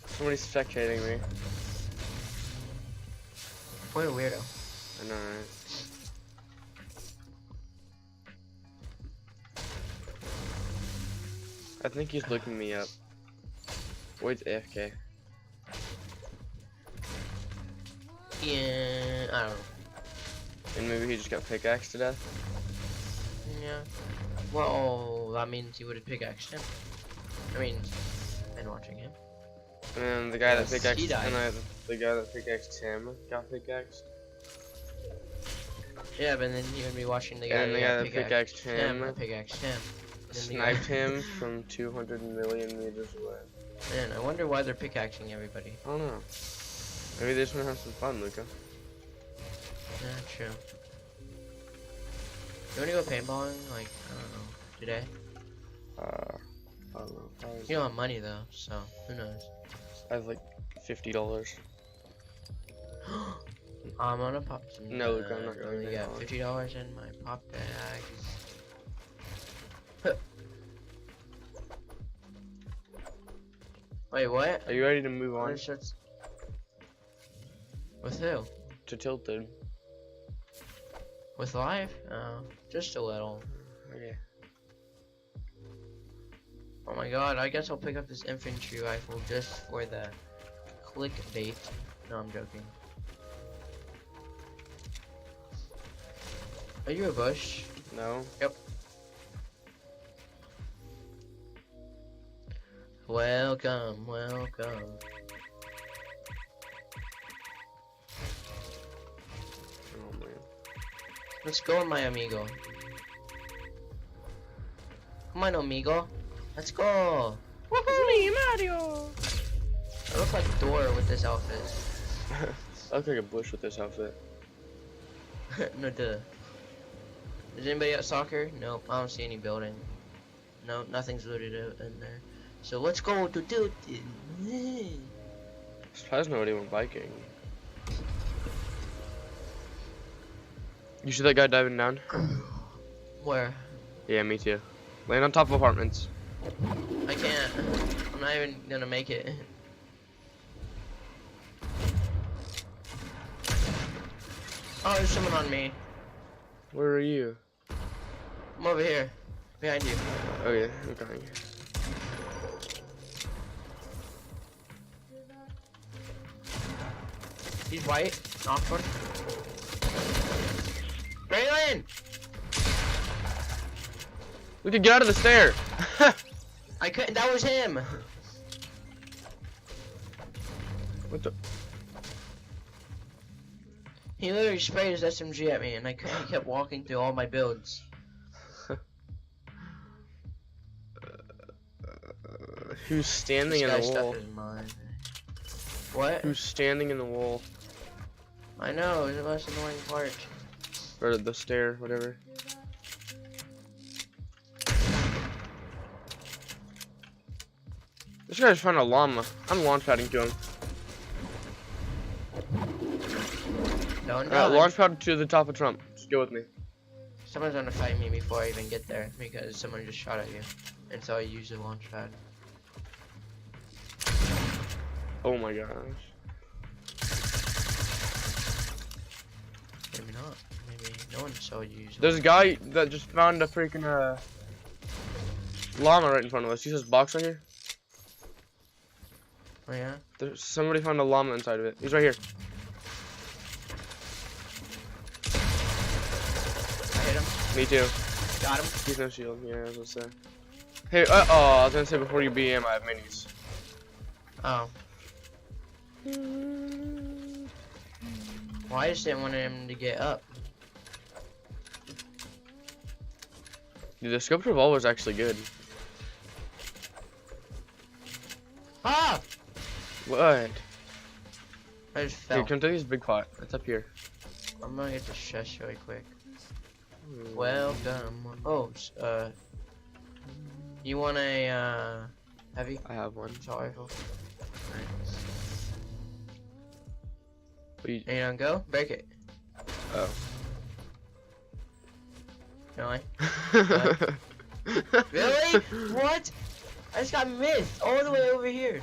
Somebody's spectating me. What a weirdo. I know, right? I think he's looking me up. Wait, AFK. Yeah, I don't know. And maybe he just got pickaxed to death. Yeah. Well, that means he would have pickaxed him. I mean, been watching him. And the guy Yes, that pickaxed he died. the guy that pickaxed him got pickaxed. Yeah, but then you would be watching the guy, And the guy that pickaxed pickaxed him that pickaxed him. And then the sniped guy- him from 200 million meters away. Man, I wonder why they're pickaxing everybody. I don't know. Maybe they just want to have some fun, Luca. Yeah, true. You wanna go paintballing, like, I don't know, today? I don't know. Probably You don't have money though, so who knows? I have like $50. I'm gonna pop some. No, Luke, I'm not I going only got paintballing. $50 in my pop bag. Wait, what? Are you ready to move on With who? to Tilted? With life? Oh, just a little. Okay. Oh my god, I guess I'll pick up this infantry rifle just for the clickbait. No, I'm joking. Are you a bush? No. Yep. Welcome, welcome. Oh man. Let's go, my amigo. Come on, amigo. Let's go. Woohoo! Mario! I look like Dora with this outfit. I look like a bush with this outfit. No, duh. Is anybody at soccer? Nope, I don't see any building. No, nothing's looted out in there. So let's go to Tilted. Surprised nobody went biking. You see that guy diving down? Where? Yeah, me too. Land on top of apartments. I can't. I'm not even gonna make it. Oh, there's someone on me. Where are you? I'm over here. Behind you. Okay, I'm coming. He's white. Knocked one. Braylon! We could get out of the stair. I couldn't. That was him. What the? He literally sprayed his SMG at me, and I couldn't. He kept walking through all my builds. Who's standing This in guy's the wall? stuff is mine. What? Who's standing in the wall? I know. It's the most annoying part. Or the stair, whatever. This guy's trying a llama. I'm launch padding to him. Don't die. Launch pad to the top of Trump. Just go with me. Someone's gonna fight me before I even get there because someone just shot at you, and so I use the launch pad. Oh my gosh. Maybe not. Maybe no one saw you use it. There's a guy that just found a freaking llama right in front of us. He says box right here. Oh yeah? There's somebody found a llama inside of it. He's right here. I hit him. Me too. Got him. He's no shield. Yeah, I was gonna say. Hey, oh, I was gonna say before you BM, I have minis. Oh. Well, I just didn't want him to get up. Dude, the scope revolver is actually good. Ah! What? I just fell. Here, come take this big pot. It's up here. I'm gonna get the chest really quick. Welcome. Oh, you want a heavy I have one. assault rifle? Alright. Wait. You don't go? Break it. Oh. Really? Really? What? I just got missed all the way over here.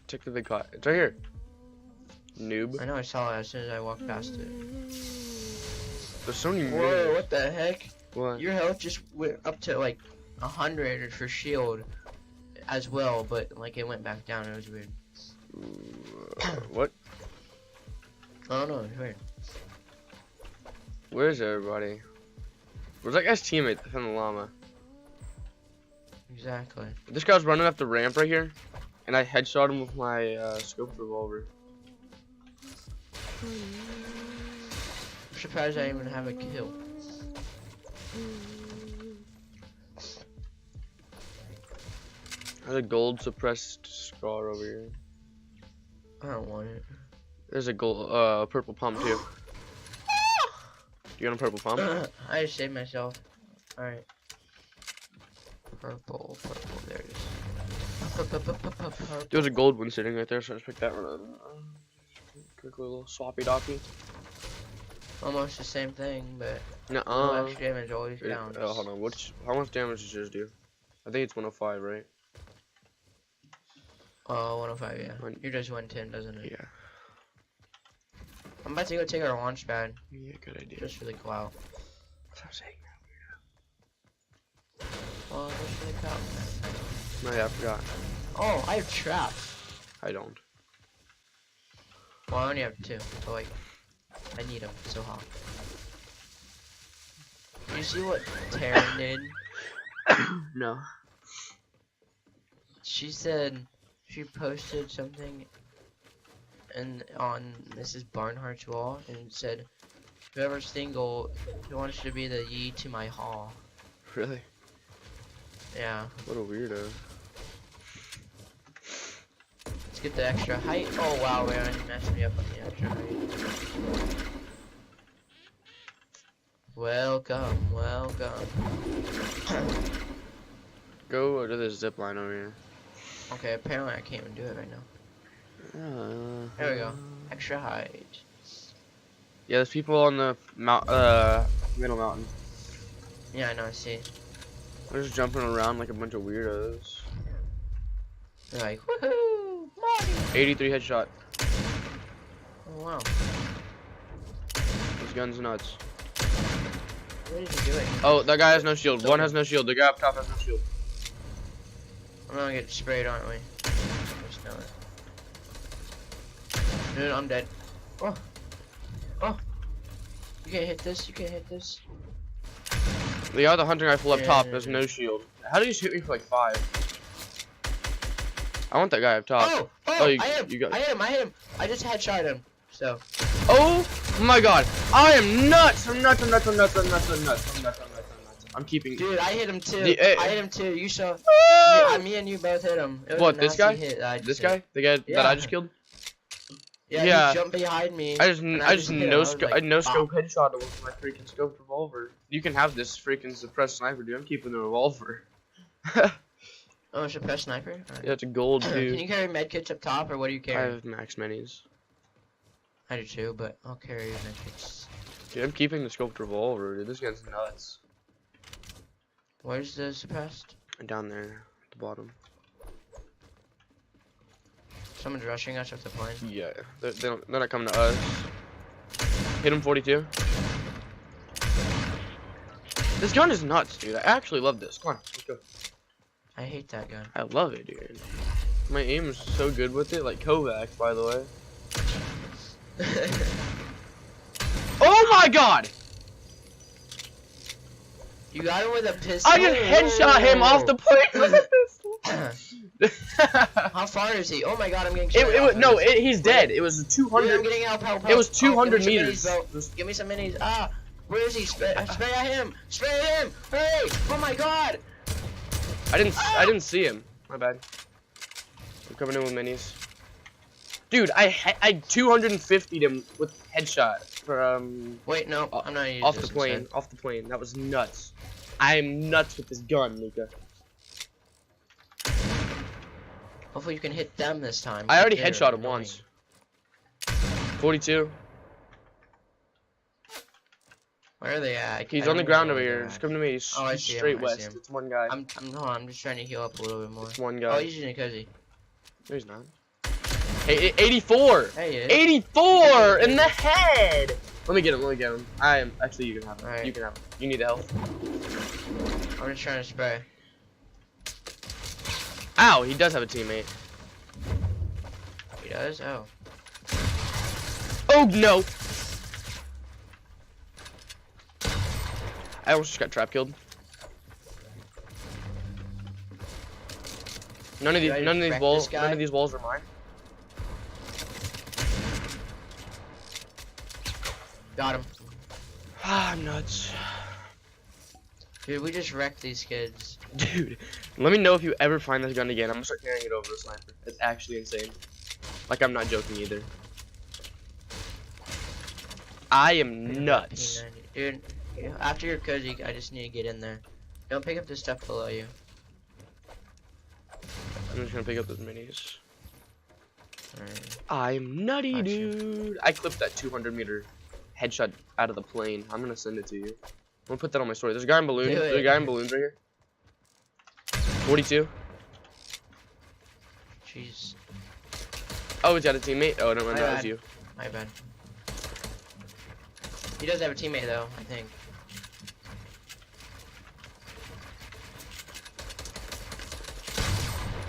Check the big pot. It's right here. Noob. I know, I saw it as soon as I walked past it. There's so many Whoa, noobs. what the heck? What? Your health just went up to like 100 for shield as well, but like it went back down. It was weird. What? I don't know, it's weird. Where's everybody? Where's that guy's teammate from the llama? Exactly. This guy's running up the ramp right here, and I headshot him with my scoped revolver. I'm surprised I even have a kill. There's a gold suppressed scar over here. I don't want it. There's a gold, purple pump too. You got a purple pump? I just saved myself. Alright. Purple, there it is. There's a gold one sitting right there, so I just picked that one up. Quick little swappy doppy. Almost the same thing, but no Nuh-uh. extra damage always counts. Oh, hold on. How much damage does yours do? I think it's 105, right? Oh, 105, yeah. Yours does 110, doesn't it? Yeah. I'm about to go take our launch pad. Yeah, good idea. Just for the clout. That's what I'm saying. Well, just for the clout. No, yeah, I forgot. Oh, I have traps. I don't. Well, I only have 2, but like, I need them. It's so hot. You see what Taryn did? No. She said she posted something and on Mrs. Barnhart's wall and it said, "Whoever's single, who wants to be the Yi to my Haw." Really? Yeah. What a weirdo. Let's get the extra height. Oh wow, man, you messed me up on the extra height. Welcome, welcome. Go to this zip line over here. Okay, apparently I can't even do it right now. There we go. Extra height. Yeah, there's people on the middle mountain. Yeah, I know, I see. They're just jumping around like a bunch of weirdos. They're like, woohoo! Money! 83 headshot. Oh wow. This gun's nuts. What is he doing? Oh, that guy has no shield. One has no shield. The guy up top has no shield. I'm gonna get sprayed, aren't we? Just know it. Dude, I'm dead. Oh. Oh. You can't hit this. You can't hit this. The guy with the hunting rifle up Yeah, top yeah, has yeah. no shield. How do you shoot me for like 5? I want that guy up top. Oh! Oh, Oh! you- I hit him! you got- I hit him! I hit him! I just headshot him. So. Oh my god. I am nuts. I'm nuts. I'm nuts. I'm nuts. I'm nuts. I'm nuts. I'm nuts. I'm nuts. I'm keeping. Dude, I hit him too. I hit him too. You saw. Me and you both hit him. It was What, a this nasty guy? Hit that I This just guy? hit. The guy that Yeah. I just killed? Yeah, Yeah. he jumped behind me. I just and hit him. I was like, I no scope "Bop." headshot him with my freaking scope revolver. You can have this freaking suppressed sniper, dude. I'm keeping the revolver. Oh, it's a press sniper? Alright. Yeah, it's a gold Can too. you carry medkits up top, or what do you I carry? have max minis. I do too, but I'll carry medkits. Dude, I'm keeping the scoped revolver, dude. This guy's nuts. Where's the suppressed? Down there at the bottom. Someone's rushing us with the plane. Yeah, they're not coming to us. Hit him 42. This gun is nuts, dude. I actually love this. Come on, let's go. I hate that gun. I love it, dude. My aim is so good with it, like Kovac, by the way. Oh my god! You got him with a pistol? I just headshot him off the plane. How far is he? Oh my god, I'm getting he's dead. It was 200. Dude, I'm getting help. It was 200 give me meters. Some minis, bro. Give me some minis. Ah, where is he? Spray at him. Spray at him. Hurry. Oh my god. I didn't see him. My bad. I'm coming in with minis. Dude, I 250'd him with headshot from Wait, no, I'm not using off the plane. Instead. Off the plane. That was nuts. I'm nuts with this gun, Luca. Hopefully you can hit them this time. I already headshot him once. 42. Where are they at? He's on the ground over here. Just come to me. He's straight west. It's one guy. I'm just trying to heal up a little bit more. It's one guy. Oh, he's using a cozy. No, he's not. Hey, 84. Hey, 84 in the head. Let me get him. I am actually. You can have him. Right. You can have him. You need help. I'm just trying to spray. Ow! He does have a teammate. He does? Oh. Oh no! I almost just got trap killed. None of these walls are mine. Got him. Ah, I'm nuts. Dude, we just wrecked these kids. Dude, let me know if you ever find this gun again. I'm gonna start carrying it over the sniper. It's actually insane. Like, I'm not joking either. I am nuts. Dude, after your cozy, I just need to get in there. Don't pick up the stuff below you. I'm just gonna pick up those minis. Right. I'm nutty, dude. I clipped that 200-meter headshot out of the plane. I'm gonna send it to you. I'm gonna put that on my story. There's a guy in balloons. There's a guy in balloons right here. 42. Jeez. Oh, he's got a teammate. Oh, no, that was you. My bad. He does have a teammate though, I think.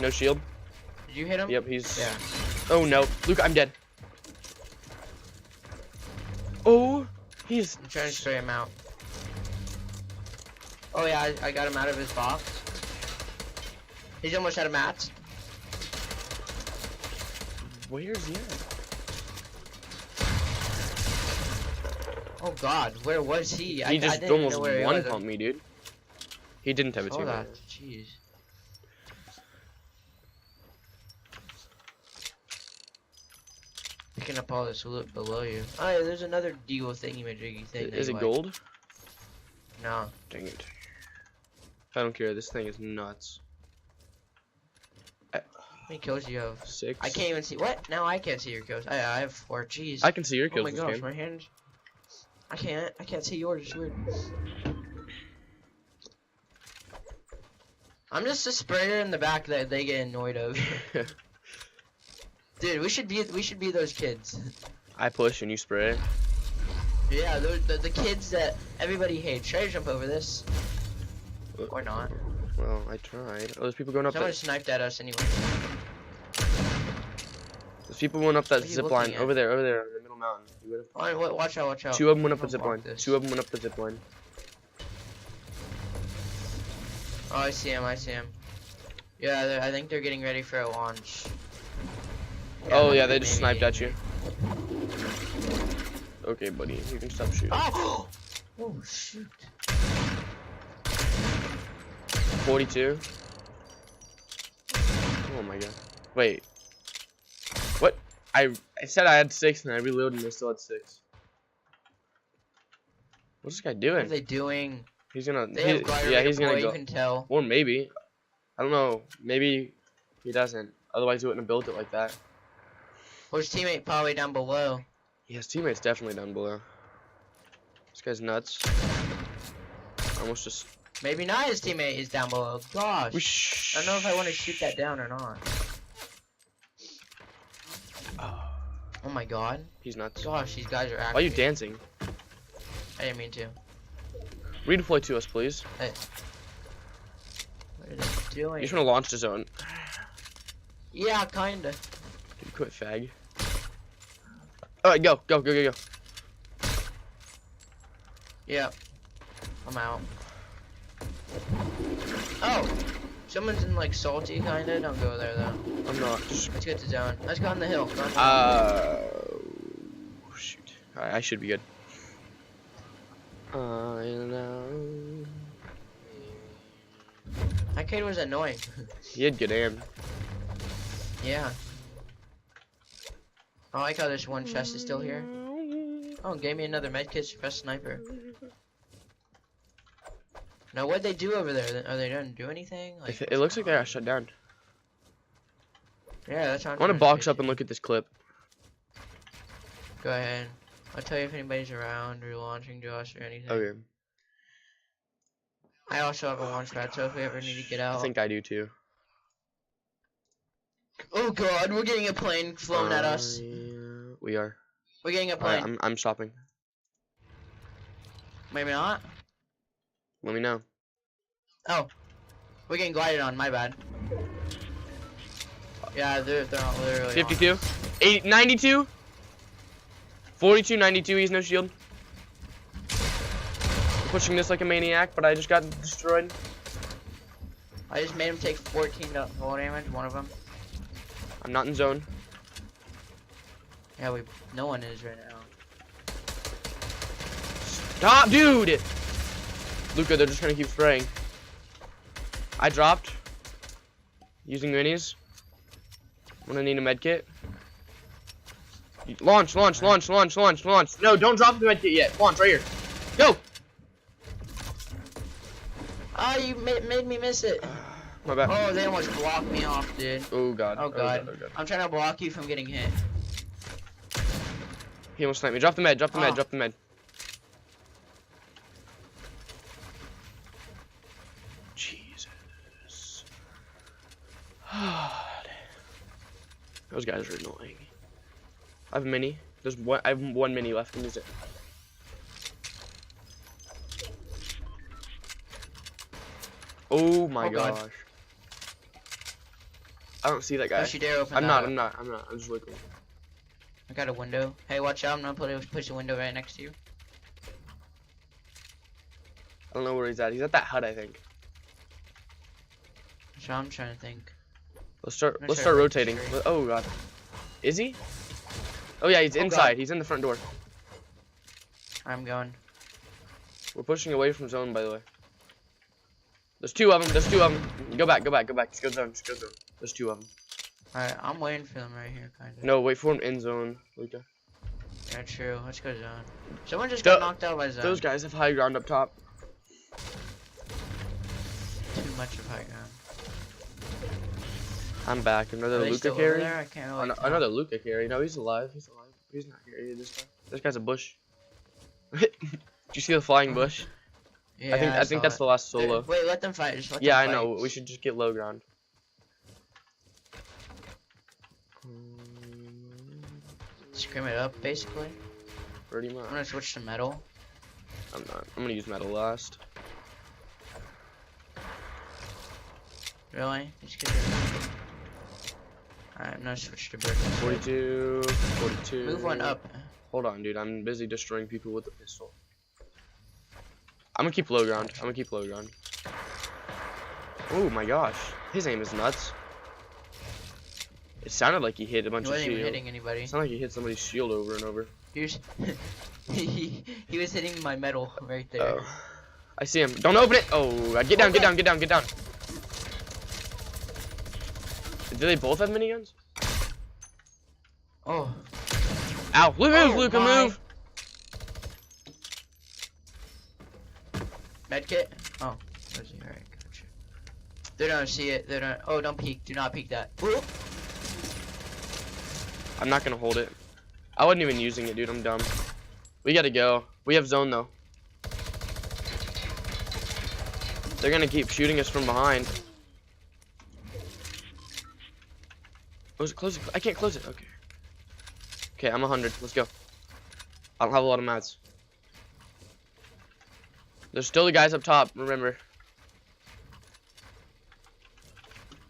No shield. Did you hit him? Yep, he's. Yeah. Oh no, Luke, I'm dead. Oh, he's. I'm trying to spray him out. Oh yeah, I got him out of his box. He's almost out of mats. Where's he at? Oh god, where was he? He just almost one-pumped me, dude. He didn't have a teammate. That. Jeez. Picking up all this loot below you. Oh yeah, there's another deagle thingy-majiggy thing. Is it gold? No. Dang it. I don't care, this thing is nuts. How many kills do you have? 6. I can't even see. What? Now I can't see your kills. I have 4. Jeez. I can see your kills. Oh my gosh, game. my hands. I can't see yours. It's weird. I'm just a sprayer in the back that they get annoyed of. Dude, we should be those kids. I push and you spray. Yeah, the kids that everybody hates. Try to jump over this. Or not. Well, I tried. Oh, there's people going up Someone sniped at us anyway. There's people going up that zip line. Over there on the middle mountain. Watch out. 2 of them went up the zip line. 2 of them went up the zip line. Oh, I see him. Yeah, I think they're getting ready for a launch. Yeah, oh yeah, they just sniped at you. Okay, buddy, you can stop shooting. Oh, oh shoot. 42. Oh my god. Wait. What? I said I had 6 and I reloaded and I still had 6. What's this guy doing? What are they doing? He's gonna. Yeah, he's gonna go. You can tell. Or maybe. I don't know. Maybe he doesn't. Otherwise, he wouldn't have built it like that. Well, his teammate probably down below. Yeah, his teammate's definitely down below. This guy's nuts. Almost just. Maybe not his teammate is down below. Gosh. I don't know if I want to shoot that down or not. Oh my god. He's nuts. Gosh, these guys are active. Why are you dancing? I didn't mean to. Redeploy to us, please. Hey. What are they doing? You just want to launch the zone. Yeah, kinda. Dude, quit, fag. Alright, go. Yeah. I'm out. Oh, someone's in like salty kinda. Don't go there though. I'm not. Let's get to zone. Let's go on the hill. Go on the hill. Shoot. I should be good. You know. That kid was annoying. He had good aim. Yeah. I like how this one chest is still here. Oh, gave me another medkit for sniper. Now, what'd they do over there? Are they done do anything? Like, It looks like they got shut down. Yeah, that's. I want to box up and look at this clip. Go ahead. I'll tell you if anybody's around or launching to us or anything. Okay. I also have a launch pad, so if we ever need to get out. I think I do too. Oh god, we're getting a plane flown at us. Yeah, we are. We're getting a plane. Alright, I'm stopping. Maybe not. Let me know. Oh, we're getting glided on. My bad. Yeah, they're not literally. 52, 80, 92, 42, 92. He's no shield. I'm pushing this like a maniac, but I just got destroyed. I just made him take 14 fall damage. One of them. I'm not in zone. Yeah, no one is right now. Stop, dude! Luca, they're just gonna keep spraying. I dropped. Using minis. I'm gonna need a med kit. Launch, launch, launch, launch, launch, launch. No, don't drop the med kit yet. Launch right here. Go! Oh, you made me miss it. My bad. Oh, they almost blocked me off, dude. Oh god. Oh god. Oh god. I'm trying to block you from getting hit. He almost sniped me. Drop the med, drop the med, drop the med. Jesus. Those guys are annoying. I have a mini. I have one mini left. Can use it. Oh my gosh. I don't see that guy. Don't you dare open I'm that not. up. I'm just looking. I got a window. Hey, watch out! I'm gonna push a window right next to you. I don't know where he's at. He's at that hut, I think. So I'm trying to think. Let's start rotating. Oh god. Is he? Oh yeah, he's inside. God. He's in the front door. I'm going. We're pushing away from zone, by the way. There's two of them. There's two of them. Go back. Go back. Go back. Just go zone. Just go zone. There's two of them. Alright, I'm waiting for them right here, kind of. No, wait for him in zone, Luca. Yeah, true. Let's go zone. Someone just got knocked out by zone. Those guys have high ground up top. Too much of high ground. I'm back. Another Are they Luca still carry. over there? I can't really tell. Another Luca carry. No, he's alive. He's alive. He's not here. This guy. This guy's a bush. Did you see the flying bush? Yeah, I think that's the last solo. Wait, let them fight. Just let them Yeah, fight. I know. We should just get low ground. Scrim it up, basically. Pretty much. I'm gonna switch to metal. I'm not. I'm gonna use metal last. Really? Alright, I'm gonna switch to brick. 42, 42. Move one up. Hold on, dude. I'm busy destroying people with the pistol. I'm gonna keep low ground. I'm gonna keep low ground. Oh my gosh. His aim is nuts. It sounded like he hit a bunch He of wasn't even shield. hitting anybody. It sounded like he hit somebody's shield over and over. He was, he was hitting my metal right there. Oh. I see him. Don't open it! Oh, get down, get down, get down, get down. Do they both have miniguns? Oh. Ow! Move, Luca, move! Medkit? Oh, where's he? Alright, gotcha. They don't see it. They don't. Oh, don't peek. Do not peek that. Whoop. I'm not gonna hold it. I wasn't even using it, dude. I'm dumb. We gotta go. We have zone though. They're gonna keep shooting us from behind. Close it, close it. I can't close it. Okay. Okay, I'm 100. Let's go. I don't have a lot of mats. There's still the guys up top, remember.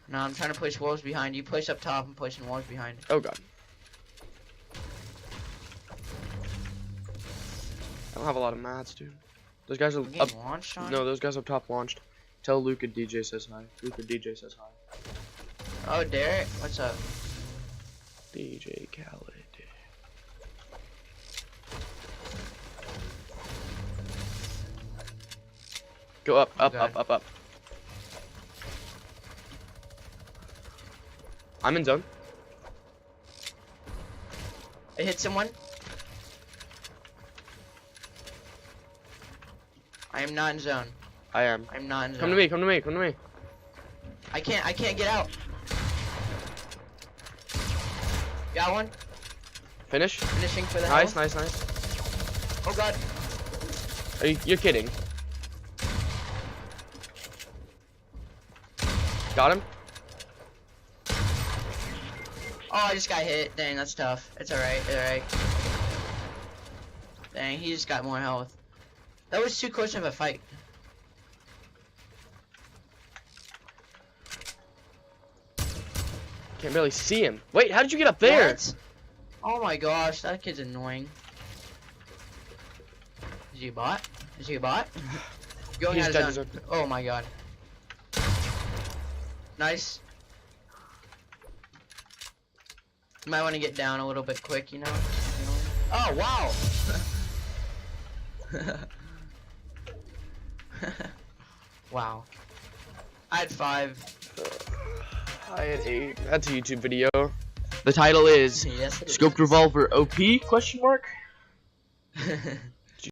No, I'm trying to push walls behind you. Push up top. I'm pushing walls behind. Oh god. I don't have a lot of mats, dude. Those guys are up. Launched on? No, those guys up top launched. Tell Luca DJ says hi. Luca DJ says hi. Oh, Derek, what's up? DJ Khaled. Go up, up, God. up, up, up. I'm in zone. I hit someone. I am not in zone. I am. I'm not in zone. Come to me, come to me, come to me. I can't get out. Got one. Finish. Finishing for the Nice, health. nice, nice. Oh god. You're kidding. Got him. Oh, I just got hit. Dang, that's tough. It's alright, alright. Dang, he just got more health. That was too close of a fight. Can't barely see him. Wait, how did you get up there? What? Oh my gosh, that kid's annoying. Is he a bot? Is he a bot? Going He's out dead, of he's zone. dead. Oh my god. Nice. You might want to get down a little bit quick, you know? Oh, wow! Wow. I had 5. I had 8. That's a YouTube video. The title is Yes, it Scoped Revolver OP? Question mark. is.